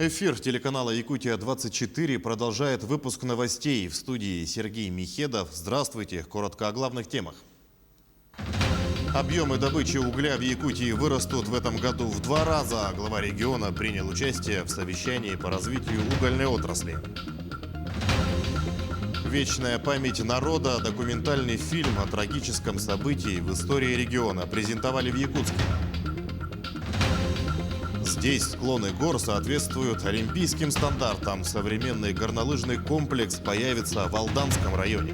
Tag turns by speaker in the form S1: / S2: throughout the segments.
S1: Эфир телеканала «Якутия-24» продолжает выпуск новостей. В студии Сергей Михедов. Здравствуйте. Коротко о главных темах. Объемы добычи угля в Якутии вырастут в этом году в 2 раза. Глава региона принял участие в совещании по развитию угольной отрасли. «Вечная память народа» – документальный фильм о трагическом событии в истории региона презентовали в Якутске. Здесь склоны гор соответствуют олимпийским стандартам. Современный горнолыжный комплекс появится в Алданском районе.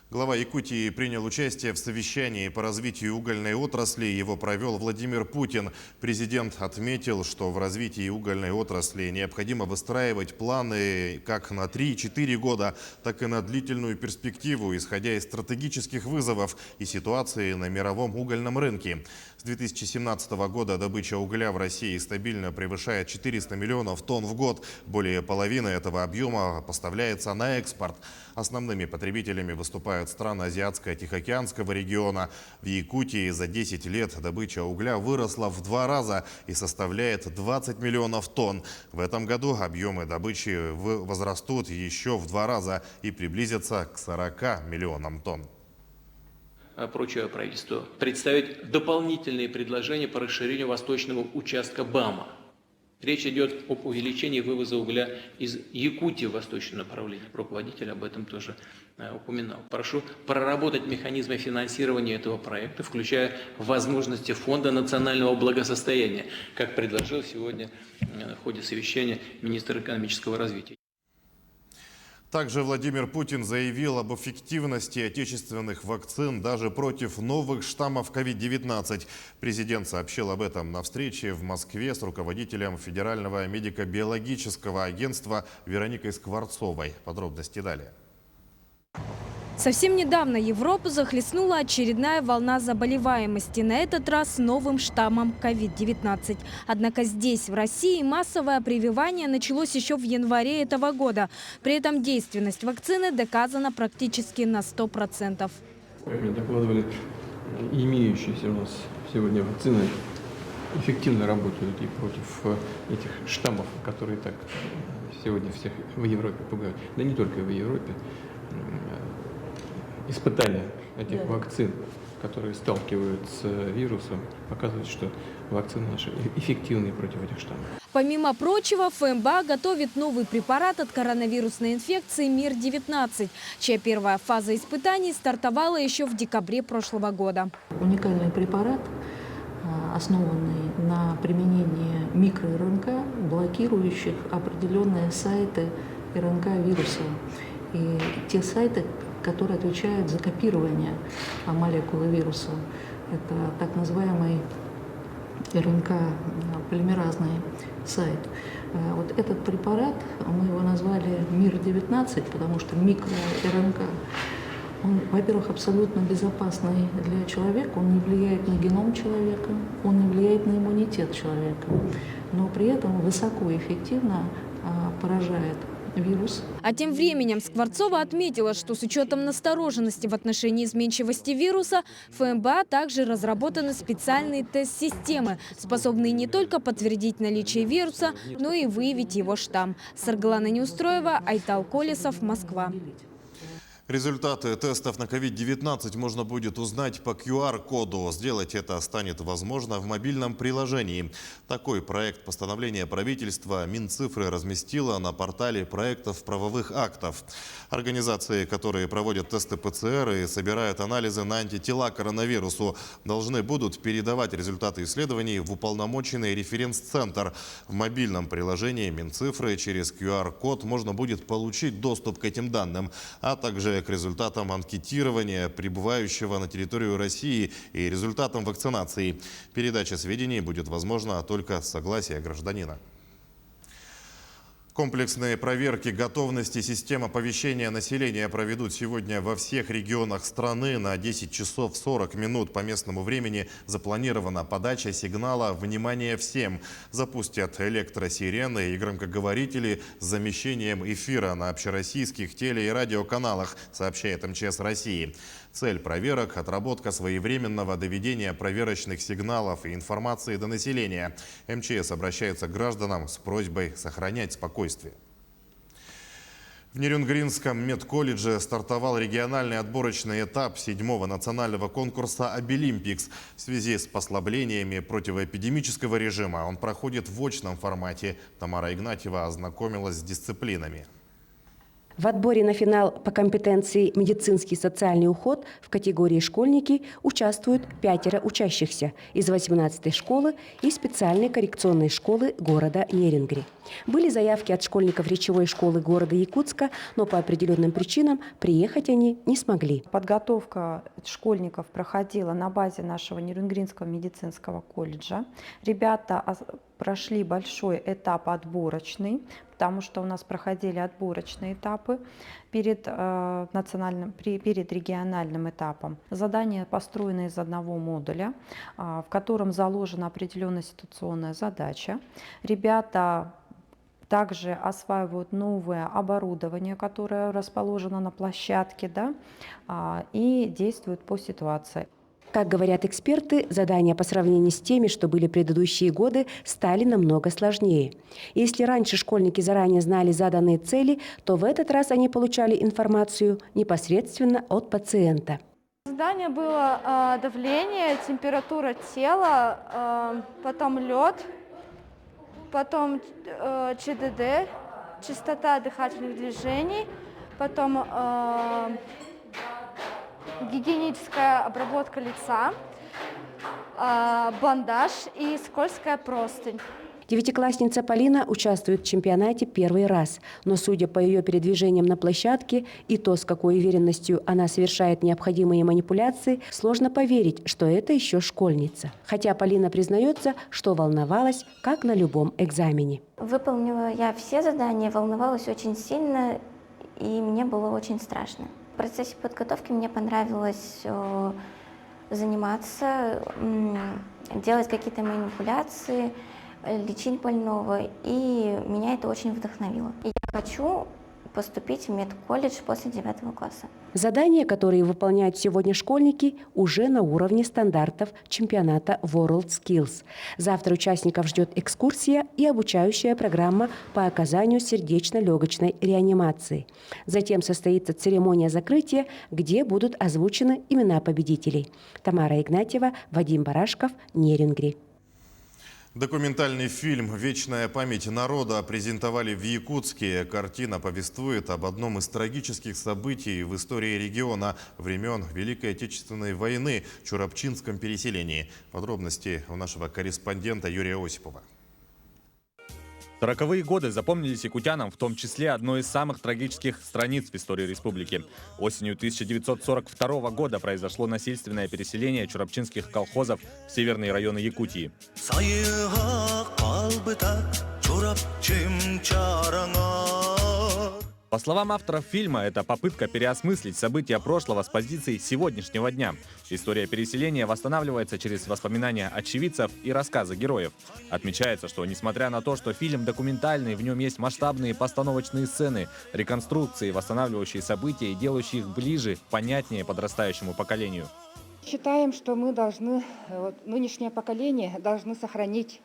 S1: Глава Якутии принял участие в совещании по развитию угольной отрасли. Его провел Владимир Путин. Президент отметил, что в развитии угольной отрасли необходимо выстраивать планы как на 3-4 года, так и на длительную перспективу, исходя из стратегических вызовов и ситуации на мировом угольном рынке. С 2017 года добыча угля в России стабильно превышает 400 миллионов тонн в год. Более половины этого объема поставляется на экспорт. Основными потребителями выступают страны Азиатско-Тихоокеанского региона. В Якутии за 10 лет добыча угля выросла в 2 раза и составляет 20 миллионов тонн. В этом году объемы добычи возрастут еще в 2 раза и приблизятся к 40 миллионам тонн.
S2: Поручаю правительству представить дополнительные предложения по расширению восточного участка БАМа. Речь идет об увеличении вывоза угля из Якутии в восточном направлении. Руководитель об этом тоже упоминал. Прошу проработать механизмы финансирования этого проекта, включая возможности Фонда национального благосостояния, как предложил сегодня в ходе совещания министр экономического развития.
S1: Также Владимир Путин заявил об эффективности отечественных вакцин даже против новых штаммов COVID-19. Президент сообщил об этом на встрече в Москве с руководителем Федерального медико-биологического агентства Вероникой Скворцовой. Подробности далее.
S3: Совсем недавно Европу захлестнула очередная волна заболеваемости, на этот раз новым штаммом COVID-19. Однако здесь, в России, массовое прививание началось еще в январе этого года. При этом действенность вакцины доказана практически на 100%.
S4: Как мне докладывали, имеющиеся у нас сегодня вакцины эффективно работают и против этих штаммов, которые так сегодня всех в Европе пугают. Да не только в Европе. Испытания этих вакцин, которые сталкивают с вирусом, показывают, что вакцины наши эффективны против этих штаммов.
S3: Помимо прочего, ФМБА готовит новый препарат от коронавирусной инфекции МИР-19, чья первая фаза испытаний стартовала еще в декабре прошлого года.
S5: Уникальный препарат, основанный на применении микро-РНК, блокирующих определенные сайты РНК вируса. И те сайты, которые отвечают за копирование молекулы вируса. Это так называемый РНК-полимеразный сайт. Вот этот препарат, мы его назвали МИР-19, потому что микро-РНК, он, во-первых, абсолютно безопасный для человека, он не влияет на геном человека, он не влияет на иммунитет человека, но при этом высокоэффективно поражает вирус.
S3: А тем временем Скворцова отметила, что с учетом настороженности в отношении изменчивости вируса, в ФМБА также разработаны специальные тест-системы, способные не только подтвердить наличие вируса, но и выявить его штамм. Саргалана Неустроева, Айтал Колесов, Москва.
S1: Результаты тестов на COVID-19 можно будет узнать по QR-коду. Сделать это станет возможно в мобильном приложении. Такой проект постановления правительства Минцифры разместила на портале проектов правовых актов. Организации, которые проводят тесты ПЦР и собирают анализы на антитела к коронавирусу, должны будут передавать результаты исследований в уполномоченный референс-центр. В мобильном приложении Минцифры через QR-код можно будет получить доступ к этим данным, а также к результатам анкетирования прибывающего на территорию России и результатам вакцинации. Передача сведений будет возможна только с согласия гражданина. Комплексные проверки готовности систем оповещения населения проведут сегодня во всех регионах страны. На 10 часов 40 минут по местному времени запланирована подача сигнала «Внимание всем». Запустят электросирены и громкоговорители с замещением эфира на общероссийских теле- и радиоканалах, сообщает МЧС России. Цель проверок – отработка своевременного доведения проверочных сигналов и информации до населения. МЧС обращается к гражданам с просьбой сохранять спокойствие. В Нерюнгринском медколледже стартовал региональный отборочный этап 7-го национального конкурса «Обилимпикс». В связи с послаблениями противоэпидемического режима он проходит в очном формате. Тамара Игнатьева ознакомилась с дисциплинами.
S6: В отборе на финал по компетенции «Медицинский социальный уход» в категории «Школьники» участвуют 5 учащихся из 18-й школы и специальной коррекционной школы города Нерюнгри. Были заявки от школьников речевой школы города Якутска, но по определенным причинам приехать они не смогли.
S7: Подготовка школьников проходила на базе нашего Нерюнгринского медицинского колледжа. Ребята прошли большой этап отборочный, потому что у нас проходили отборочные этапы перед региональным этапом. Задание построено из одного модуля, в котором заложена определенная ситуационная задача. Ребята также осваивают новое оборудование, которое расположено на площадке, и действуют по ситуации.
S6: Как говорят эксперты, задания по сравнению с теми, что были предыдущие годы, стали намного сложнее. Если раньше школьники заранее знали заданные цели, то в этот раз они получали информацию непосредственно от пациента.
S8: Задание было давление, температура тела, потом лед, потом ЧДД, частота дыхательных движений, потом гигиеническая обработка лица, бандаж и скользкая простынь.
S6: Девятиклассница Полина участвует в чемпионате первый раз, но, судя по ее передвижениям на площадке и то, с какой уверенностью она совершает необходимые манипуляции, сложно поверить, что это еще школьница. Хотя Полина признается, что волновалась, как на любом экзамене.
S9: Выполнила я все задания, волновалась очень сильно, и мне было очень страшно. В процессе подготовки мне понравилось заниматься, делать какие-то манипуляции, лечить больного, и меня это очень вдохновило. И я хочу поступить в медколледж после 9 класса.
S6: Задания, которые выполняют сегодня школьники, уже на уровне стандартов чемпионата WorldSkills. Завтра участников ждет экскурсия и обучающая программа по оказанию сердечно-легочной реанимации. Затем состоится церемония закрытия, где будут озвучены имена победителей. Тамара Игнатьева, Вадим Барашков, Нерюнгри.
S1: Документальный фильм «Вечная память народа» презентовали в Якутске. Картина повествует об одном из трагических событий в истории региона времен Великой Отечественной войны – Чурапчинском переселении. Подробности у нашего корреспондента Юрия Осипова.
S10: 40-е годы запомнились якутянам, в том числе одной из самых трагических страниц в истории республики. Осенью 1942 года произошло насильственное переселение чурапчинских колхозов в северные районы Якутии. По словам авторов фильма, это попытка переосмыслить события прошлого с позиции сегодняшнего дня. История переселения восстанавливается через воспоминания очевидцев и рассказы героев. Отмечается, что несмотря на то, что фильм документальный, в нем есть масштабные постановочные сцены, реконструкции, восстанавливающие события и делающие их ближе, понятнее подрастающему поколению.
S11: Считаем, что мы должны, нынешнее поколение должны сохранить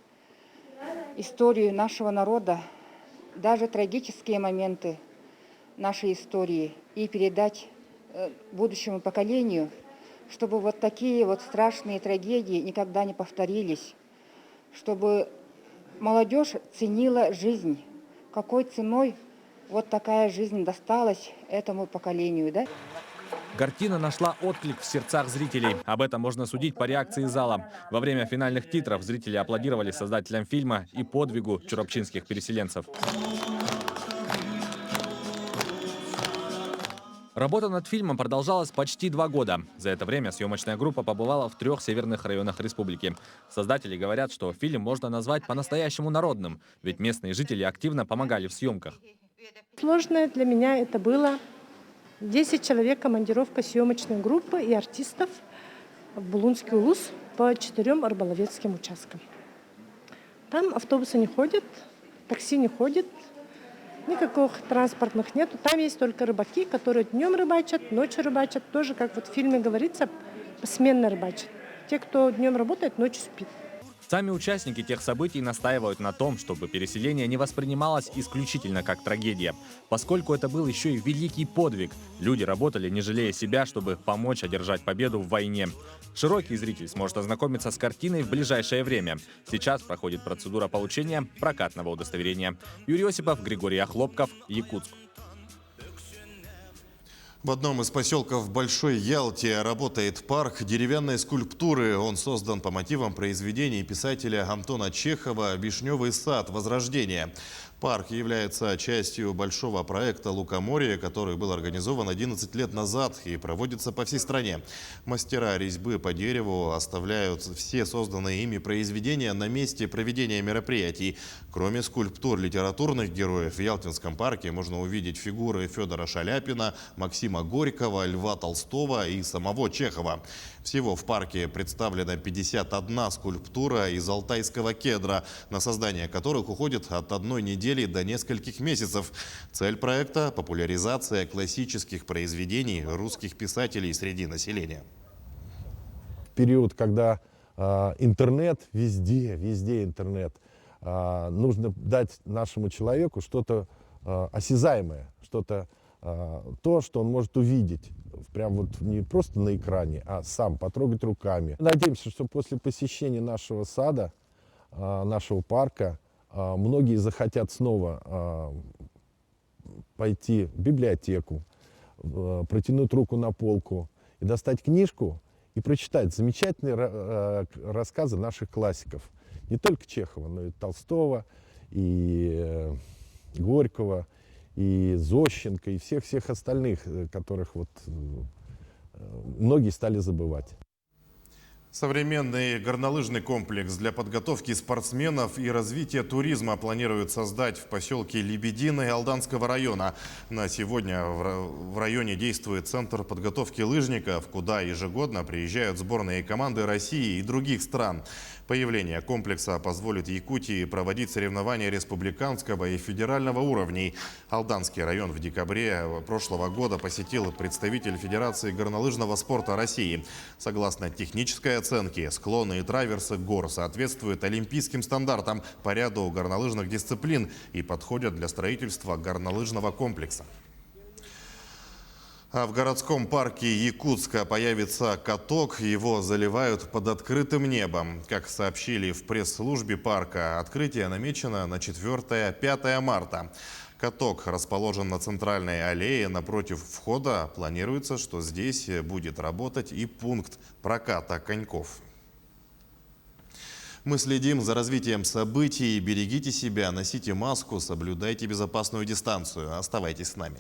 S11: историю нашего народа, даже трагические моменты нашей истории, и передать будущему поколению, чтобы вот такие вот страшные трагедии никогда не повторились, чтобы молодежь ценила жизнь, какой ценой вот такая жизнь досталась этому поколению, да?
S10: Картина нашла отклик в сердцах зрителей. Об этом можно судить по реакции зала. Во время финальных титров зрители аплодировали создателям фильма и подвигу чурапчинских переселенцев. Работа над фильмом продолжалась почти 2 года. За это время съемочная группа побывала в 3 северных районах республики. Создатели говорят, что фильм можно назвать по-настоящему народным, ведь местные жители активно помогали в съемках.
S12: Сложное для меня это было 10 человек, командировка съемочной группы и артистов в Булунский улус по 4 рыболовецким участкам. Там автобусы не ходят, такси не ходит, никаких транспортных нету. Там есть только рыбаки, которые днем рыбачат, ночью рыбачат. Тоже, как вот в фильме говорится, посменно рыбачат. Те, кто днем работает, ночью спит.
S10: Сами участники тех событий настаивают на том, чтобы переселение не воспринималось исключительно как трагедия, поскольку это был еще и великий подвиг. Люди работали, не жалея себя, чтобы помочь одержать победу в войне. Широкий зритель сможет ознакомиться с картиной в ближайшее время. Сейчас проходит процедура получения прокатного удостоверения. Юрий Осипов, Григорий Охлопков, Якутск.
S1: В одном из поселков Большой Ялте работает парк деревянной скульптуры. Он создан по мотивам произведений писателя Антона Чехова «Вишневый сад. Возрождение». Парк является частью большого проекта «Лукоморье», который был организован 11 лет назад и проводится по всей стране. Мастера резьбы по дереву оставляют все созданные ими произведения на месте проведения мероприятий. Кроме скульптур литературных героев, в Ялтинском парке можно увидеть фигуры Федора Шаляпина, Максима Горького, Льва Толстого и самого Чехова. Всего в парке представлена 51 скульптура из алтайского кедра, на создание которых уходит от 1 недели до нескольких месяцев. Цель проекта – популяризация классических произведений русских писателей среди населения.
S13: В период, когда интернет, везде интернет, нужно дать нашему человеку что-то осязаемое, что-то то, что он может увидеть. Прям вот не просто на экране, а сам потрогать руками. Надеемся, что после посещения нашего сада, нашего парка, многие захотят снова пойти в библиотеку, протянуть руку на полку и достать книжку и прочитать замечательные рассказы наших классиков. Не только Чехова, но и Толстого, и Горького, и Зощенко, и всех остальных, которых вот многие стали забывать.
S1: Современный горнолыжный комплекс для подготовки спортсменов и развития туризма планируют создать в поселке Лебединое Алданского района. На сегодня в районе действует центр подготовки лыжников, куда ежегодно приезжают сборные команды России и других стран. Появление комплекса позволит Якутии проводить соревнования республиканского и федерального уровней. Алданский район в декабре прошлого года посетил представитель Федерации горнолыжного спорта России. Согласно технической оценке, склоны и траверсы гор соответствуют олимпийским стандартам по ряду горнолыжных дисциплин и подходят для строительства горнолыжного комплекса. А в городском парке Якутска появится каток. Его заливают под открытым небом. Как сообщили в пресс-службе парка, открытие намечено на 4-5 марта. Каток расположен на центральной аллее напротив входа. Планируется, что здесь будет работать и пункт проката коньков. Мы следим за развитием событий. Берегите себя, носите маску, соблюдайте безопасную дистанцию. Оставайтесь с нами.